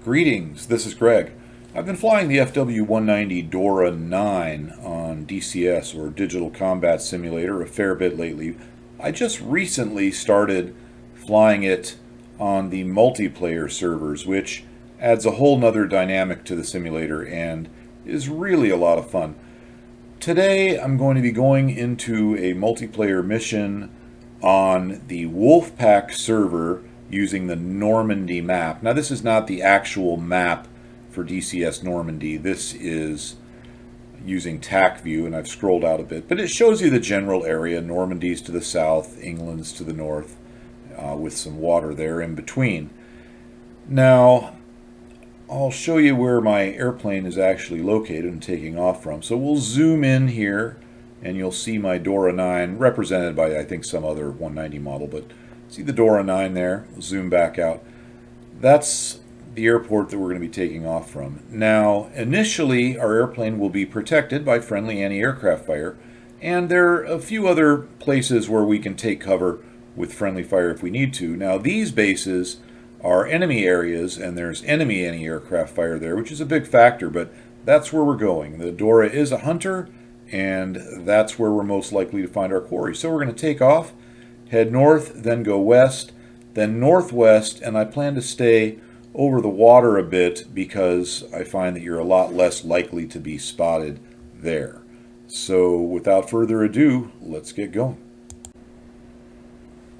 Greetings, this is Greg. I've been flying the Fw-190 Dora 9 on DCS, or Digital Combat Simulator, a fair bit lately. I just recently started flying it on the multiplayer servers, which adds a whole nother dynamic to the simulator and is really a lot of fun. Today I'm going to be going into a multiplayer mission on the Wolfpack server using the Normandy map. Now this is not the actual map for DCS Normandy. This is using Tacview, and I've scrolled out a bit, but it shows you the general area. Normandy's to the south, England's to the north, with some water there in between. Now I'll show you where my airplane is actually located and taking off from. So we'll zoom in here and you'll see my Dora 9 represented by, I think, some other 190 model, but see the Dora 9 there. We'll zoom back out. That's the airport that we're going to be taking off from. Now, initially, our airplane will be protected by friendly anti-aircraft fire, and there are a few other places where we can take cover with friendly fire if we need to. Now, these bases are enemy areas, and there's enemy anti-aircraft fire there, which is a big factor, but that's where we're going. The Dora is a hunter, and that's where we're most likely to find our quarry. So we're going to take off, head north, then go west, then northwest, and I plan to stay over the water a bit because I find that you're a lot less likely to be spotted there. So without further ado, let's get going.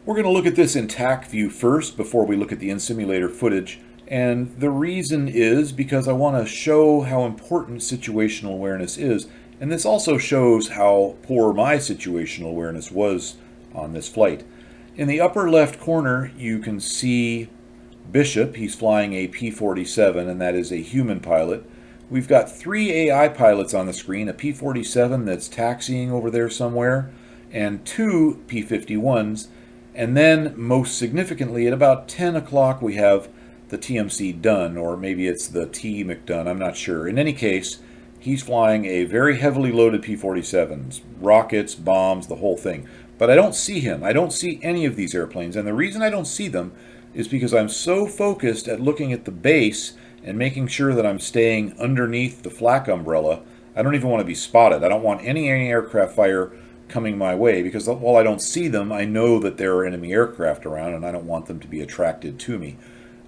We're going to look at this in Tacview first before we look at the in-simulator footage, and the reason is because I want to show how important situational awareness is, and this also shows how poor my situational awareness was on this flight. In the upper left corner you can see Bishop. He's flying a P-47, and that is a human pilot. We've got 3 AI pilots on the screen, a P-47 that's taxiing over there somewhere, and 2 P-51s. And then, most significantly, at about 10 o'clock we have the TMC Dunn, or maybe it's the T McDunn, I'm not sure. In any case, he's flying a very heavily loaded P-47s, rockets, bombs, the whole thing. But I don't see him. I don't see any of these airplanes, and the reason I don't see them is because I'm so focused at looking at the base and making sure that I'm staying underneath the flak umbrella. I don't even want to be spotted. I don't want any aircraft fire coming my way, because while I don't see them, I know that there are enemy aircraft around, and I don't want them to be attracted to me.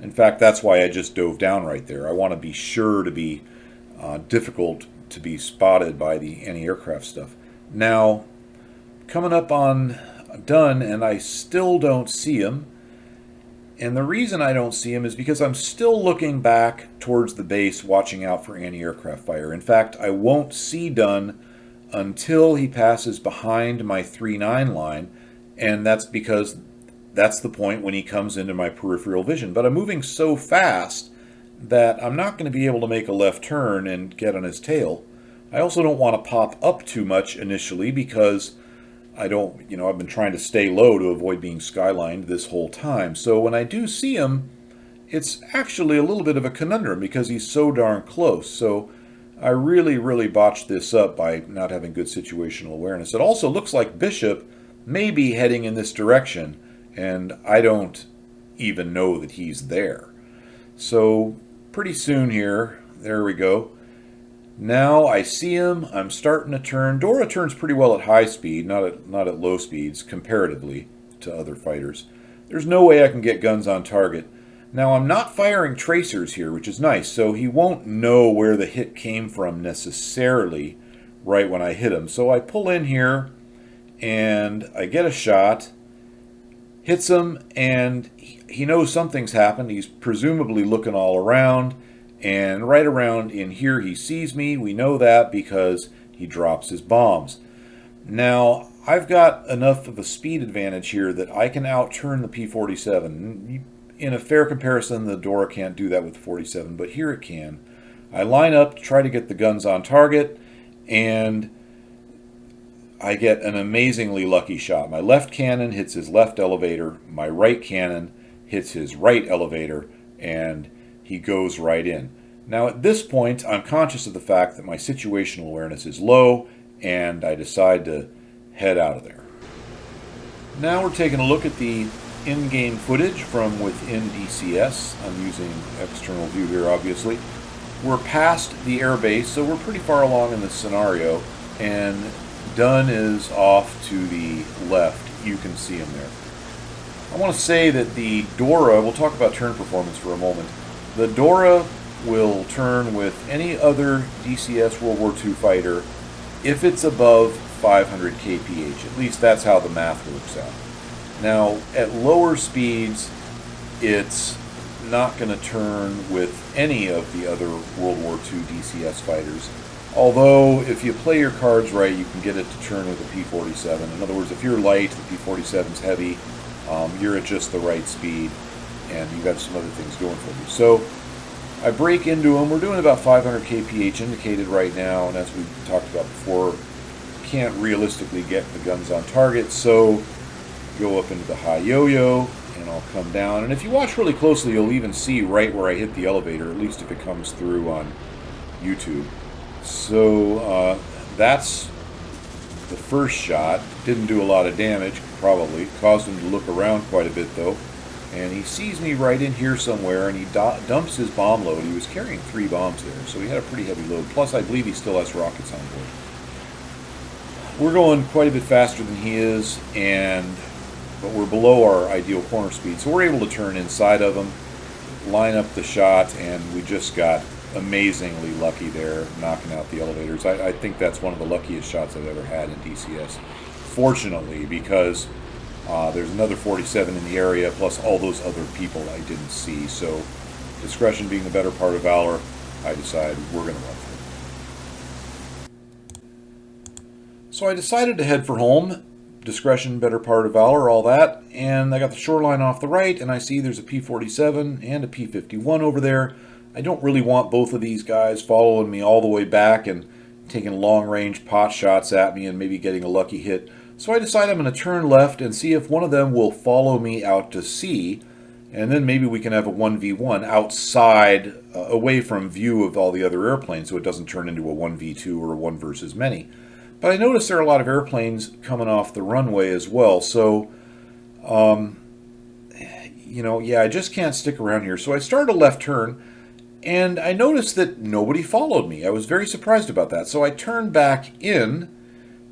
In fact, that's why I just dove down right there. I want to be sure to be difficult to be spotted by the anti-aircraft stuff. Now, coming up on Dunn, and I still don't see him. And the reason I don't see him is because I'm still looking back towards the base, watching out for anti-aircraft fire. In fact, I won't see Dunn until he passes behind my 3-9 line, and that's because that's the point when he comes into my peripheral vision. But I'm moving so fast that I'm not going to be able to make a left turn and get on his tail. I also don't want to pop up too much initially because I've been trying to stay low to avoid being skylined this whole time. So when I do see him, it's actually a little bit of a conundrum because he's so darn close. So I really botched this up by not having good situational awareness. It also looks like Bishop may be heading in this direction, and I don't even know that he's there. So pretty soon here, there we go. Now I see him, I'm starting to turn. Dora turns pretty well at high speed, not at low speeds, comparatively to other fighters. There's no way I can get guns on target. Now I'm not firing tracers here, which is nice, so he won't know where the hit came from necessarily right when I hit him. So I pull in here, and I get a shot, hits him, and he knows something's happened. He's presumably looking all around. And right around in here he sees me. We know that because he drops his bombs. Now, I've got enough of a speed advantage here that I can outturn the P-47. In a fair comparison, the Dora can't do that with the 47, but here it can. I line up to try to get the guns on target, and I get an amazingly lucky shot. My left cannon hits his left elevator, my right cannon hits his right elevator, and he goes right in. Now at this point, I'm conscious of the fact that my situational awareness is low, and I decide to head out of there. Now we're taking a look at the in-game footage from within DCS. I'm using external view here, obviously. We're past the airbase, so we're pretty far along in the scenario, and Dunn is off to the left. You can see him there. I want to say that the Dora, we'll talk about turn performance for a moment. The Dora will turn with any other DCS World War II fighter if it's above 500 kph. At least that's how the math works out. Now, at lower speeds, it's not going to turn with any of the other World War II DCS fighters. Although, if you play your cards right, you can get it to turn with a P-47. In other words, if you're light, the P-47's heavy, you're at just the right speed, and you've got some other things going for you. So, I break into them. We're doing about 500 kph indicated right now, and as we talked about before, can't realistically get the guns on target, so go up into the high yo-yo, and I'll come down. And if you watch really closely, you'll even see right where I hit the elevator, at least if it comes through on YouTube. So that's the first shot. Didn't do a lot of damage, probably. Caused him to look around quite a bit, though. And he sees me right in here somewhere, and he dumps his bomb load. He was carrying 3 bombs there, so he had a pretty heavy load. Plus, I believe he still has rockets on board. We're going quite a bit faster than he is, but we're below our ideal corner speed. So we're able to turn inside of him, line up the shot, and we just got amazingly lucky there, knocking out the elevators. I think that's one of the luckiest shots I've ever had in DCS. Fortunately, because there's another 47 in the area, plus all those other people I didn't see. So, discretion being the better part of valor, I decided we're going to run for it. So I decided to head for home. Discretion, better part of valor, all that. And I got the shoreline off the right, and I see there's a P-47 and a P-51 over there. I don't really want both of these guys following me all the way back and taking long-range pot shots at me and maybe getting a lucky hit. So I decide I'm going to turn left and see if one of them will follow me out to sea, and then maybe we can have a 1v1 outside, away from view of all the other airplanes, so it doesn't turn into a 1v2 or a 1 versus many. But I noticed there are a lot of airplanes coming off the runway as well, so, I just can't stick around here. So I started a left turn, and I noticed that nobody followed me. I was very surprised about that. So I turned back in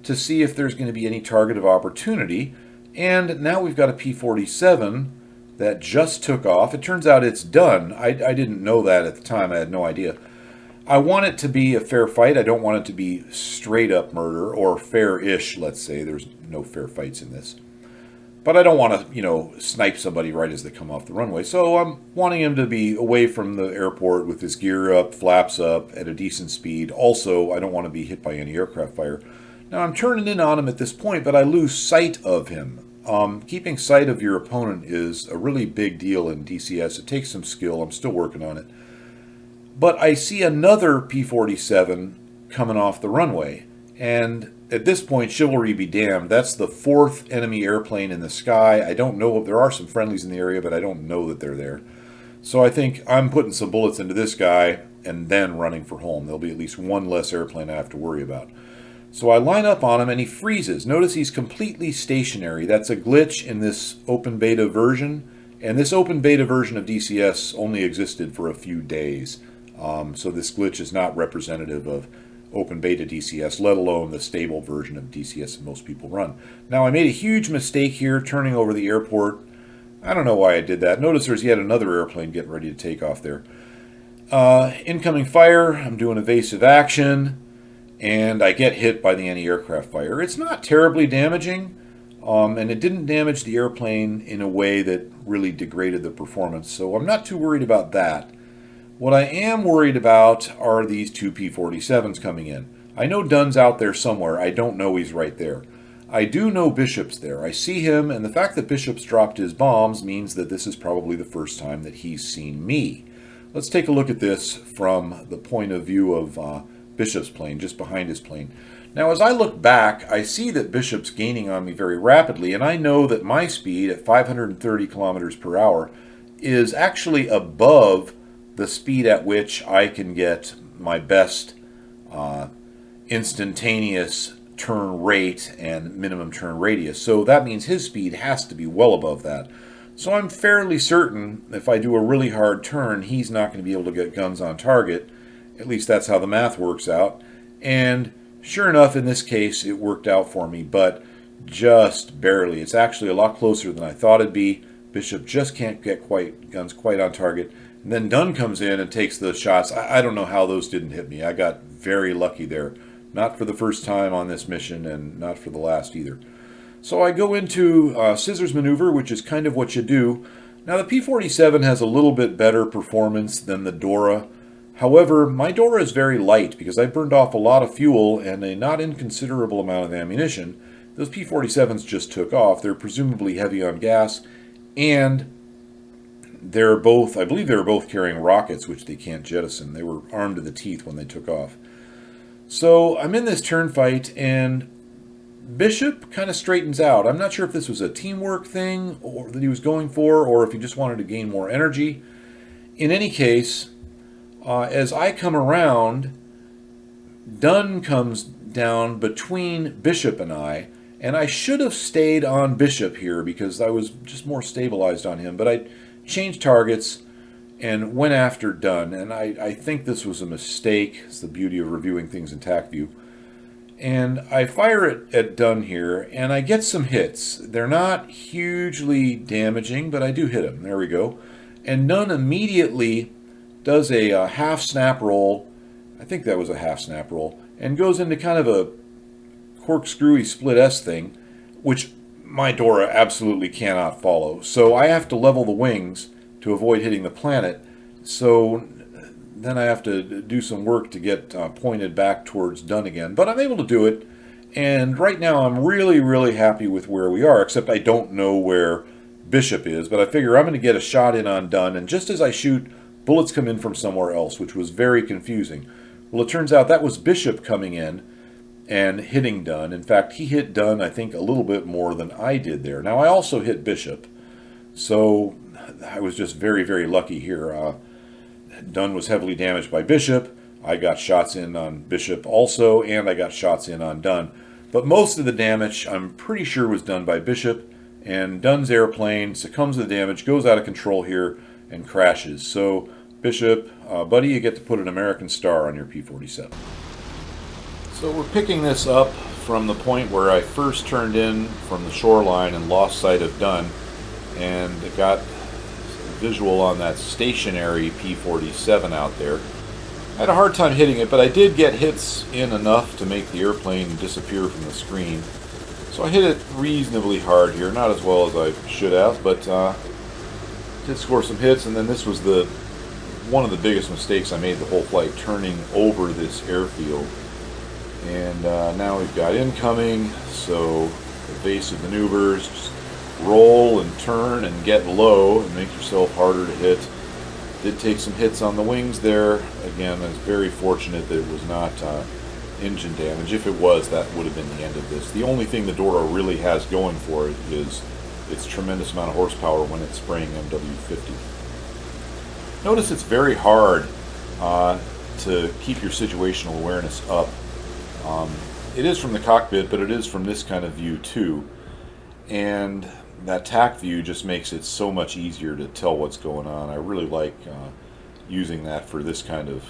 to see if there's going to be any target of opportunity, and now we've got a P-47 that just took off. It turns out it's done. I didn't know that at the time. I had no idea. I want it to be a fair fight. I don't want it to be straight up murder, or fair-ish, let's say. There's no fair fights in this. But I don't want to, snipe somebody right as they come off the runway. So I'm wanting him to be away from the airport with his gear up, flaps up, at a decent speed. Also, I don't want to be hit by any aircraft fire. Now I'm turning in on him at this point, but I lose sight of him. Keeping sight of your opponent is a really big deal in DCS. It takes some skill. I'm still working on it. But I see another P-47 coming off the runway. And at this point, chivalry be damned. That's the 4th enemy airplane in the sky. I don't know if there are some friendlies in the area, but I don't know that they're there. So I think I'm putting some bullets into this guy and then running for home. There'll be at least one less airplane I have to worry about. So I line up on him and he freezes. Notice he's completely stationary. That's a glitch in this open beta version. And this open beta version of DCS only existed for a few days. So this glitch is not representative of open beta DCS, let alone the stable version of DCS that most people run. Now, I made a huge mistake here turning over the airport. I don't know why I did that. Notice there's yet another airplane getting ready to take off there. Incoming fire, I'm doing evasive action, and I get hit by the anti-aircraft fire. It's not terribly damaging, and it didn't damage the airplane in a way that really degraded the performance, so I'm not too worried about that. What I am worried about are these 2 P-47s coming in. I know Dunn's out there somewhere. I don't know he's right there. I do know Bishop's there. I see him, and the fact that Bishop's dropped his bombs means that this is probably the first time that he's seen me. Let's take a look at this from the point of view of Bishop's plane, just behind his plane. Now, as I look back, I see that Bishop's gaining on me very rapidly, and I know that my speed at 530 kilometers per hour is actually above the speed at which I can get my best instantaneous turn rate and minimum turn radius. So that means his speed has to be well above that. So I'm fairly certain if I do a really hard turn, he's not going to be able to get guns on target. At least that's how the math works out. And sure enough, in this case, it worked out for me, but just barely. It's actually a lot closer than I thought it'd be. Bishop just can't get guns quite on target. And then Dunn comes in and takes the shots. I don't know how those didn't hit me. I got very lucky there. Not for the first time on this mission, and not for the last either. So I go into scissors maneuver, which is kind of what you do. Now the P-47 has a little bit better performance than the Dora. However, my Dora is very light because I burned off a lot of fuel and a not inconsiderable amount of ammunition. Those P-47s just took off. They're presumably heavy on gas, and they're both, I believe they were both carrying rockets, which they can't jettison. They were armed to the teeth when they took off. So I'm in this turn fight, and Bishop kind of straightens out. I'm not sure if this was a teamwork thing or that he was going for, or if he just wanted to gain more energy. In any case, as I come around, Dunn comes down between Bishop and I should have stayed on Bishop here because I was just more stabilized on him, but I changed targets and went after Dunn, and I think this was a mistake. It's the beauty of reviewing things in Tacview. And I fire it at Dunn here, and I get some hits. They're not hugely damaging, but I do hit him. There we go. And Dunn immediately does a half snap roll. I think that was a half snap roll. And goes into kind of a corkscrewy split S thing, which my Dora absolutely cannot follow. So I have to level the wings to avoid hitting the planet. So then I have to do some work to get pointed back towards Dunn again. But I'm able to do it. And right now I'm really, really happy with where we are, except I don't know where Bishop is. But I figure I'm going to get a shot in on Dunn. And just as I shoot, bullets come in from somewhere else, which was very confusing. Well, it turns out that was Bishop coming in and hitting Dunn. In fact, he hit Dunn, I think, a little bit more than I did there. Now, I also hit Bishop. So I was just very, very lucky here. Dunn was heavily damaged by Bishop. I got shots in on Bishop also, and I got shots in on Dunn. But most of the damage, I'm pretty sure, was done by Bishop, and Dunn's airplane succumbs to the damage, goes out of control here, and crashes. So, Bishop, buddy, you get to put an American star on your P-47. So we're picking this up from the point where I first turned in from the shoreline and lost sight of Dunn, and got visual on that stationary P-47 out there. I had a hard time hitting it, but I did get hits in enough to make the airplane disappear from the screen. So I hit it reasonably hard here, not as well as I should have, but did score some hits. And then this was one of the biggest mistakes I made the whole flight, turning over this airfield. And now we've got incoming, so evasive maneuvers, just roll and turn and get low and make yourself harder to hit. Did take some hits on the wings there. Again, I was very fortunate that it was not engine damage. If it was, that would have been the end of this. The only thing the Dora really has going for it is its tremendous amount of horsepower when it's spraying MW50. Notice it's very hard to keep your situational awareness up. It is from the cockpit, but it is from this kind of view too. And that Tacview just makes it so much easier to tell what's going on. I really like using that for this kind of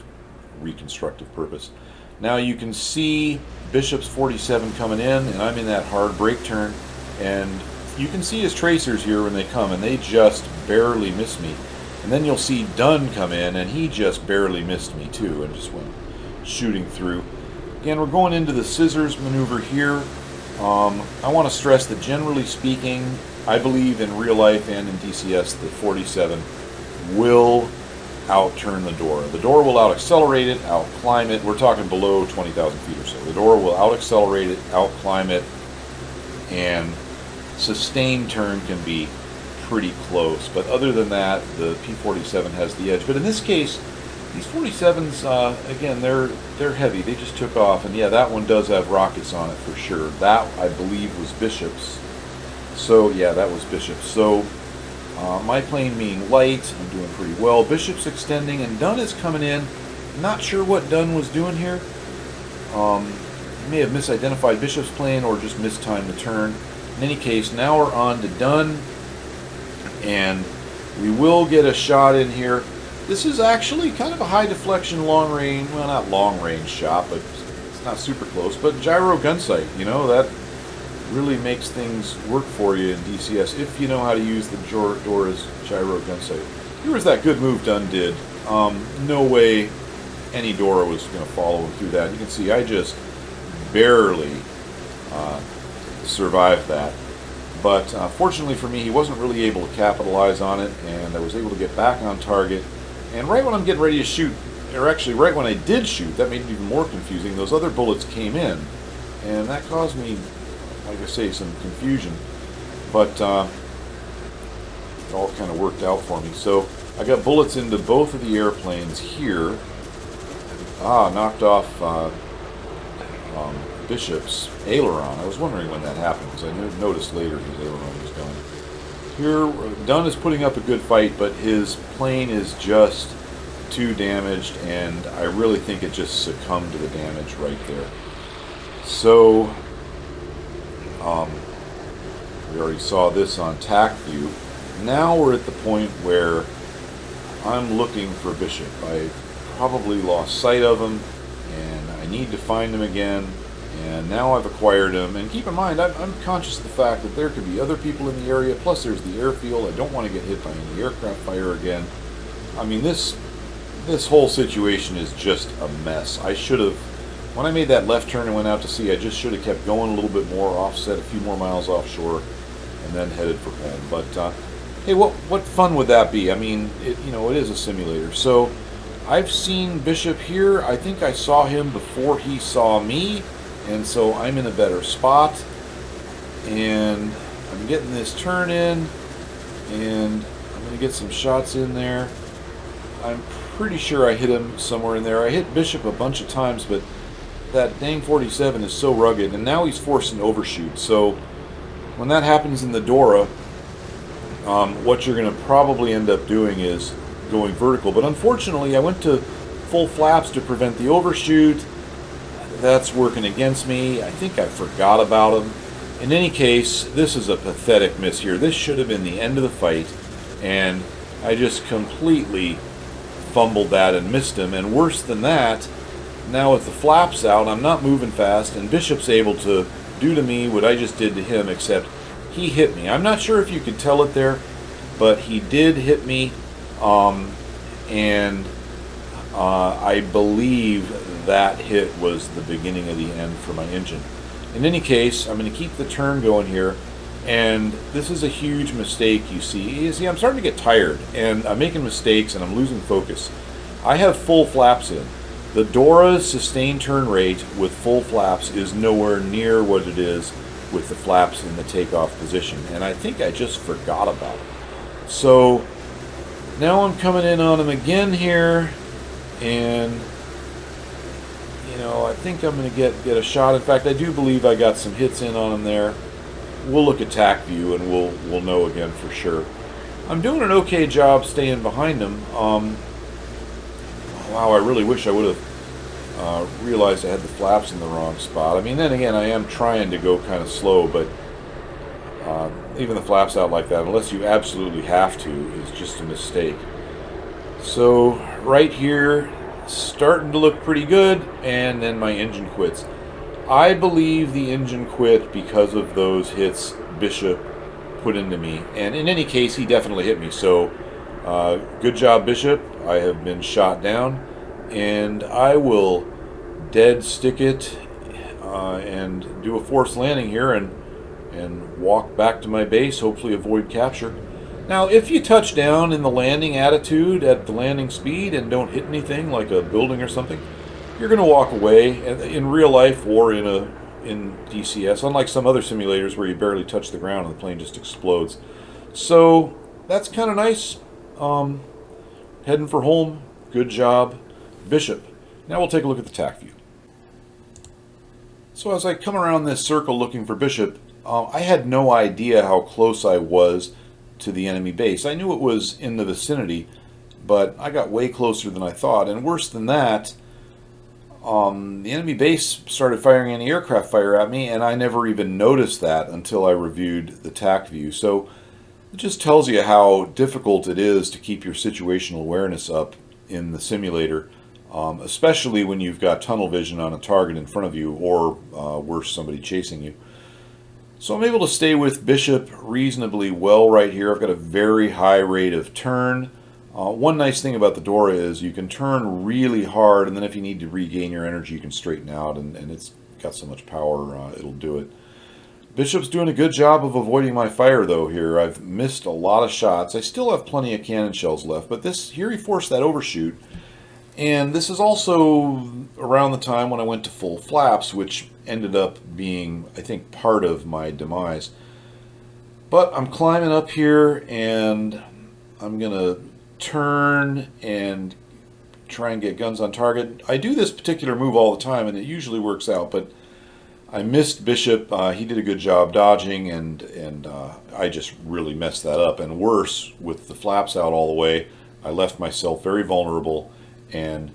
reconstructive purpose. Now you can see Bishop's 47 coming in, and I'm in that hard brake turn, and you can see his tracers here when they come, and they just barely miss me. And then you'll see Dunn come in, and he just barely missed me too, and just went shooting through. Again, we're going into the scissors maneuver here. I want to stress that generally speaking, I believe in real life and in DCS, the 47 will outturn the Dora. The Dora will out-accelerate it, out-climb it. We're talking below 20,000 feet or so. The Dora will out-accelerate it, out-climb it, and sustained turn can be pretty close. But other than that, the P-47 has the edge. But in this case, these 47s, again, they're heavy. They just took off. And yeah, that one does have rockets on it for sure. That, I believe, was Bishop's. So yeah, that was Bishop's. So my plane being light, I'm doing pretty well. Bishop's extending, and Dunn is coming in. Not sure what Dunn was doing here. He may have misidentified Bishop's plane or just mistimed the turn. In any case, now we're on to Dunn. And we will get a shot in here. This is actually kind of a high deflection, long range, well, not long range shot, but it's not super close, but gyro gun sight, you know, that really makes things work for you in DCS if you know how to use the Dora's gyro gun sight. Here was that good move Dunn did. No way any Dora was going to follow him through that. You can see I just barely survived that. But fortunately for me, he wasn't really able to capitalize on it, and I was able to get back on target. And right when I'm getting ready to shoot, or actually right when I did shoot, that made it even more confusing. Those other bullets came in, and that caused me, like I say, some confusion. But it all kind of worked out for me. So I got bullets into both of the airplanes here. Knocked off Bishop's aileron. I was wondering when that happened, because I noticed later his aileron was gone. Here, Dunn is putting up a good fight, but his plane is just too damaged, and I really think it just succumbed to the damage right there. So, we already saw this on Tacview. Now we're at the point where I'm looking for Bishop. I probably lost sight of him, and I need to find him again. And now I've acquired him. And keep in mind, I'm conscious of the fact that there could be other people in the area. Plus, there's the airfield. I don't want to get hit by any aircraft fire again. I mean, this whole situation is just a mess. I should have, when I made that left turn and went out to sea, I just should have kept going a little bit more, offset a few more miles offshore, and then headed for home. But hey, what fun would that be? I mean, it is a simulator. So I've seen Bishop here. I think I saw him before he saw me. And so I'm in a better spot, and I'm getting this turn in, and I'm going to get some shots in there. I'm pretty sure I hit him somewhere in there. I hit Bishop a bunch of times, but that dang 47 is so rugged, and now he's forced an overshoot. So when that happens in the Dora, what you're going to probably end up doing is going vertical. But unfortunately, I went to full flaps to prevent the overshoot. That's working against me. I think I forgot about him. In any case, this is a pathetic miss here. This should have been the end of the fight, and I just completely fumbled that and missed him. And worse than that, now with the flaps out, I'm not moving fast, and Bishop's able to do to me what I just did to him, except he hit me. I'm not sure if you could tell it there, but he did hit me, and I believe that hit was the beginning of the end for my engine. In any case, I'm going to keep the turn going here, and this is a huge mistake you see. You see, I'm starting to get tired, and I'm making mistakes, and I'm losing focus. I have full flaps in. The Dora's sustained turn rate with full flaps is nowhere near what it is with the flaps in the takeoff position, and I think I just forgot about it. So now I'm coming in on him again here, and I think I'm going to get a shot. In fact, I do believe I got some hits in on him there. We'll look at Tacview, and we'll know again for sure. I'm doing an okay job staying behind him. Wow, I really wish I would have realized I had the flaps in the wrong spot. I mean, then again, I am trying to go kind of slow, but even the flaps out like that, unless you absolutely have to, is just a mistake. So right here, starting to look pretty good, and then my engine quits. I believe the engine quit because of those hits Bishop put into me, and in any case, he definitely hit me. So good job, Bishop. I have been shot down, and I will dead stick it and do a forced landing here and walk back to my base, hopefully avoid capture. Now, if you touch down in the landing attitude at the landing speed and don't hit anything like a building or something, you're going to walk away in real life or in DCS, unlike some other simulators where you barely touch the ground and the plane just explodes. So that's kind of nice. Heading for home. Good job, Bishop. Now we'll take a look at the Tacview. So as I come around this circle looking for Bishop, I had no idea how close I was to the enemy base. I knew it was in the vicinity, but I got way closer than I thought. And worse than that, the enemy base started firing anti-aircraft fire at me, and I never even noticed that until I reviewed the Tacview. So It just tells you how difficult it is to keep your situational awareness up in the simulator, especially when you've got tunnel vision on a target in front of you, or worse, somebody chasing you. So I'm able to stay with Bishop reasonably well right here. I've got a very high rate of turn. One nice thing about the Dora is you can turn really hard, and then if you need to regain your energy, you can straighten out, and it's got so much power, it'll do it. Bishop's doing a good job of avoiding my fire, though, here. I've missed a lot of shots. I still have plenty of cannon shells left, but here he forced that overshoot. And this is also around the time when I went to full flaps, which ended up being, I think, part of my demise. But I'm climbing up here, and I'm going to turn and try and get guns on target. I do this particular move all the time, and it usually works out, but I missed Bishop. He did a good job dodging, and I just really messed that up. And worse, with the flaps out all the way, I left myself very vulnerable, and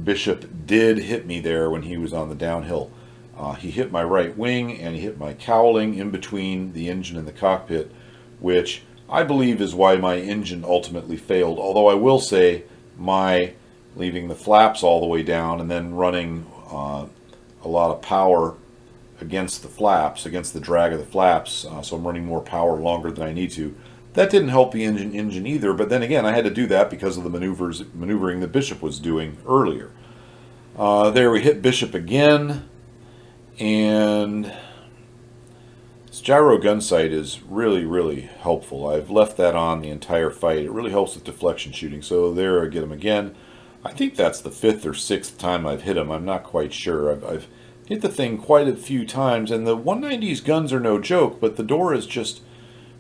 Bishop did hit me there when he was on the downhill. He hit my right wing, and he hit my cowling in between the engine and the cockpit, which I believe is why my engine ultimately failed. Although I will say, my leaving the flaps all the way down and then running a lot of power against the flaps, against the drag of the flaps, so I'm running more power longer than I need to. That didn't help the engine either, but then again, I had to do that because of the maneuvering that Bishop was doing earlier. There we hit Bishop again, and this gyro gun sight is really, really helpful. I've left that on the entire fight. It really helps with deflection shooting, so there I get him again. I think that's the 5th or 6th time I've hit him. I'm not quite sure. I've hit the thing quite a few times, and the 190's guns are no joke, but the Dora is just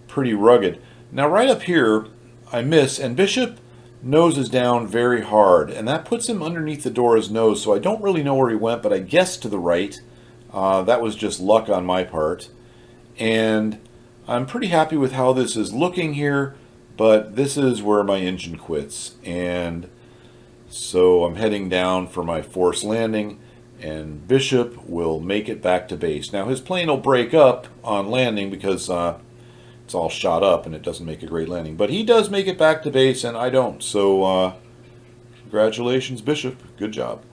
pretty rugged. Now right up here, I miss, and Bishop noses down very hard, and that puts him underneath the Dora's nose, so I don't really know where he went, but I guess to the right. That was just luck on my part. And I'm pretty happy with how this is looking here, but this is where my engine quits. And so I'm heading down for my forced landing, and Bishop will make it back to base. Now his plane will break up on landing because it's all shot up and it doesn't make a great landing. But he does make it back to base, and I don't. So congratulations, Bishop. Good job.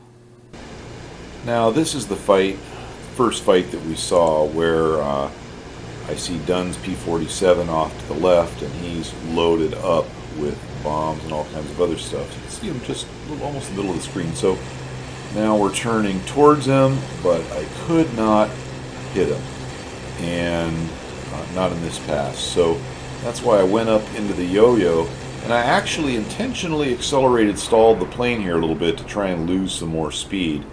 Now this is the first fight that we saw, where I see Dunn's P-47 off to the left, and he's loaded up with bombs and all kinds of other stuff. You can see him just almost in the middle of the screen. So now we're turning towards him, but I could not hit him, and not in this pass. So that's why I went up into the yo-yo, and I actually intentionally stalled the plane here a little bit to try and lose some more speed,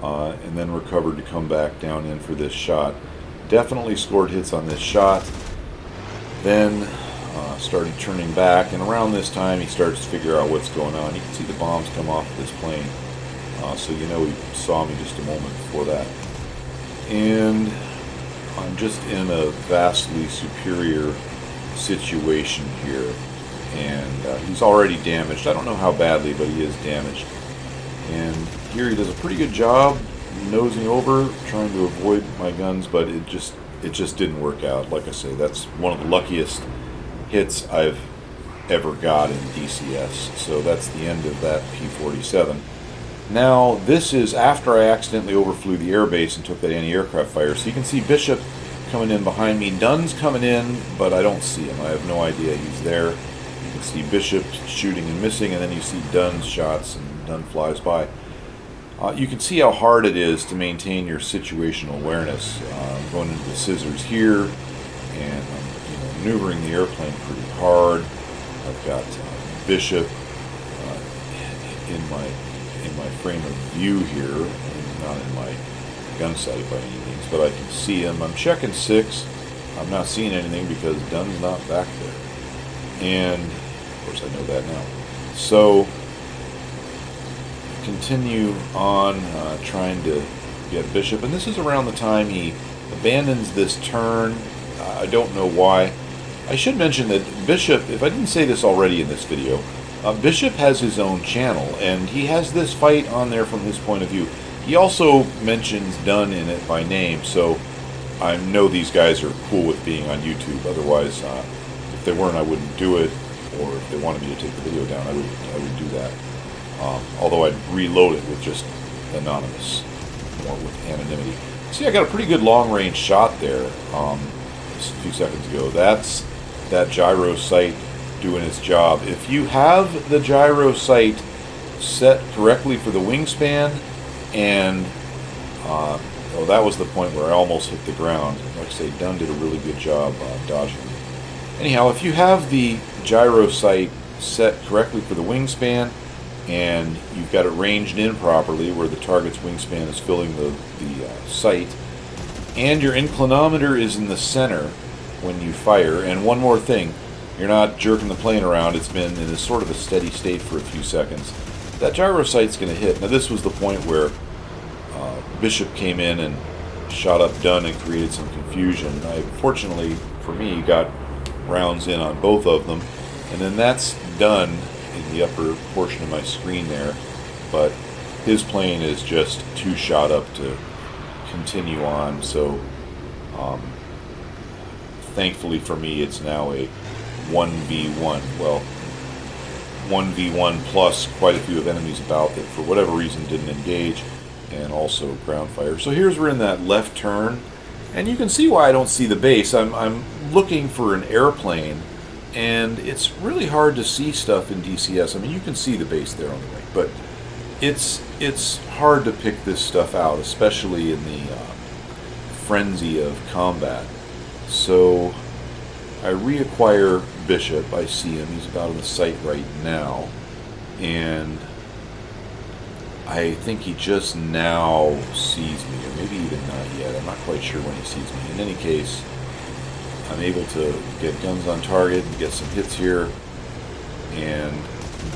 and then recovered to come back down in for this shot. Definitely scored hits on this shot. Then started turning back, and around this time he starts to figure out what's going on. You can see the bombs come off this plane, so you know he saw me just a moment before that. And I'm just in a vastly superior situation here, and he's already damaged. I don't know how badly, but he is damaged. And here he does a pretty good job nosing over, trying to avoid my guns, but it just didn't work out. Like I say, that's one of the luckiest hits I've ever got in DCS. So that's the end of that P-47. Now this is after I accidentally overflew the airbase and took that anti-aircraft fire. So you can see Bishop coming in behind me. Dunn's coming in, but I don't see him. I have no idea he's there. You can see Bishop shooting and missing, and then you see Dunn's shots, and Dunn flies by. You can see how hard it is to maintain your situational awareness. I'm going into the scissors here, and I'm maneuvering the airplane pretty hard. I've got Bishop in my frame of view here, not in my gun sight by any means, but I can see him. I'm checking 6. I'm not seeing anything because Dunn's not back there, and of course I know that now. So continue on trying to get Bishop, and this is around the time he abandons this turn. I don't know why. I should mention that Bishop, if I didn't say this already in this video, Bishop has his own channel, and he has this fight on there from his point of view. He also mentions Dunn in it by name, so I know these guys are cool with being on YouTube. Otherwise, if If they weren't, I wouldn't do it, or if they wanted me to take the video down, I would do that. Although I'd reload it with just anonymous, more with anonymity. See, I got a pretty good long-range shot there just a few seconds ago. That's that gyro sight doing its job. If you have the gyro sight set correctly for the wingspan, and oh, that was the point where I almost hit the ground. Like I say, Dunn did a really good job dodging me. Anyhow, if you have the gyro sight set correctly for the wingspan, and you've got it ranged in properly where the target's wingspan is filling the sight, and your inclinometer is in the center when you fire, and one more thing, you're not jerking the plane around, it's been in a sort of a steady state for a few seconds, that gyro sight's going to hit. Now this was the point where Bishop came in and shot up Dunn and created some confusion. Fortunately for me, got rounds in on both of them, and then that's done in the upper portion of my screen there, but his plane is just too shot up to continue on, so thankfully for me it's now a 1v1, well, 1v1 plus quite a few of enemies about that for whatever reason didn't engage, and also ground fire. So here's we're in that left turn, and you can see why I don't see the base. I'm looking for an airplane, and it's really hard to see stuff in DCS. I mean, you can see the base there on the right, but it's hard to pick this stuff out, especially in the frenzy of combat. So I reacquire Bishop. I see him. He's about in the sight right now, and I think he just now sees me, or maybe even not yet. I'm not quite sure when he sees me. In any case, I'm able to get guns on target and get some hits here, and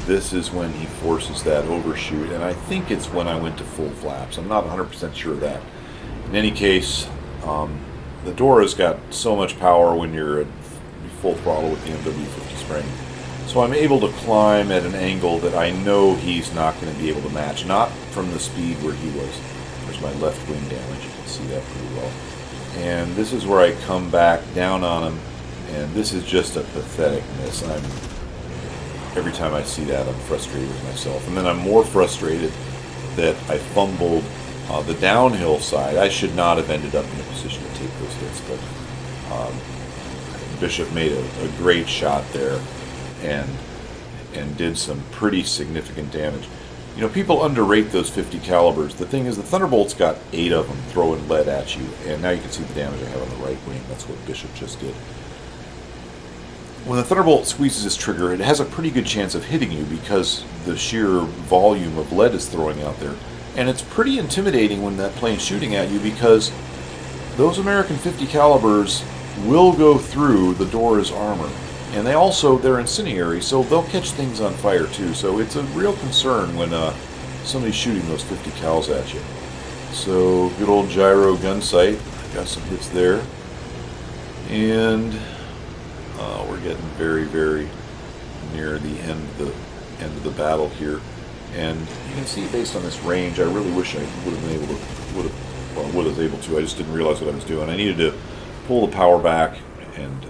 this is when he forces that overshoot, and I think it's when I went to full flaps. I'm not 100% sure of that. In any case, the Dora's got so much power when you're at full throttle with the MW50 spring. So I'm able to climb at an angle that I know he's not going to be able to match, not from the speed where he was. There's my left wing damage, you can see that pretty well. And this is where I come back down on him, and this is just a pathetic miss. Every time I see that, I'm frustrated with myself. And then I'm more frustrated that I fumbled the downhill side. I should not have ended up in a position to take those hits, but Bishop made a great shot there and did some pretty significant damage. You know, people underrate those 50 calibers. The thing is, the Thunderbolts got 8 of them throwing lead at you, and now you can see the damage I have on the right wing. That's what Bishop just did. When the Thunderbolt squeezes its trigger, it has a pretty good chance of hitting you because the sheer volume of lead is throwing out there. And it's pretty intimidating when that plane's shooting at you because those American 50 calibers will go through the Dora's armor. And they're incendiary, so they'll catch things on fire too. So it's a real concern when somebody's shooting those 50 cals at you. So good old gyro gun sight. Got some hits there. And we're getting very, very near the end of the battle here. And you can see based on this range, I really wish I would have been able to, was able to. I just didn't realize what I was doing. I needed to pull the power back and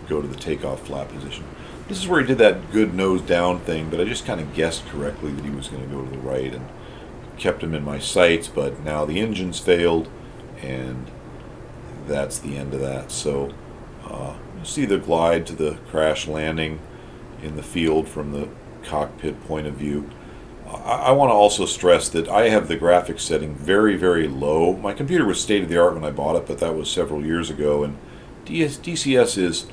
go to the takeoff flap position. This is where he did that good nose down thing, but I just kind of guessed correctly that he was going to go to the right and kept him in my sights, but now the engines failed, and that's the end of that. So you see the glide to the crash landing in the field from the cockpit point of view. I want to also stress that I have the graphics setting very, very low. My computer was state-of-the-art when I bought it, but that was several years ago, and DCS is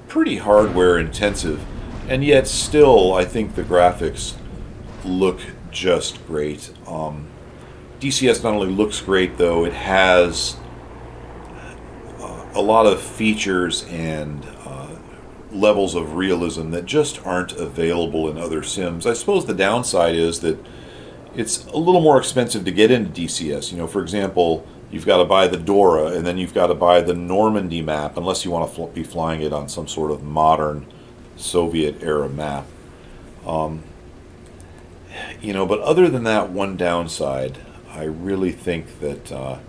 pretty hardware intensive, and yet still I think the graphics look just great. DCS not only looks great, though, it has a lot of features and levels of realism that just aren't available in other sims. I suppose the downside is that it's a little more expensive to get into DCS. You know, for example, you've got to buy the Dora, and then you've got to buy the Normandy map, unless you want to be flying it on some sort of modern Soviet-era map. You know, but other than that one downside, I really think that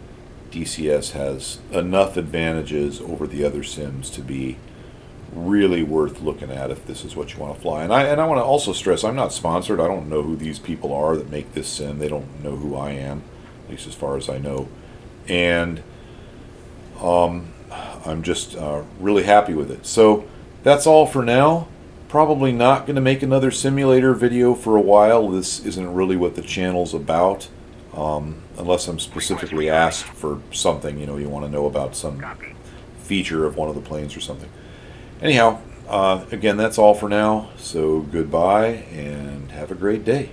DCS has enough advantages over the other sims to be really worth looking at if this is what you want to fly. And I want to also stress, I'm not sponsored. I don't know who these people are that make this sim. They don't know who I am, at least as far as I know. And I'm just really happy with it. So that's all for now. Probably not going to make another simulator video for a while. This isn't really what the channel's about, unless I'm specifically asked for something. You know, you want to know about some feature of one of the planes or something. Anyhow, again, that's all for now. So goodbye and have a great day.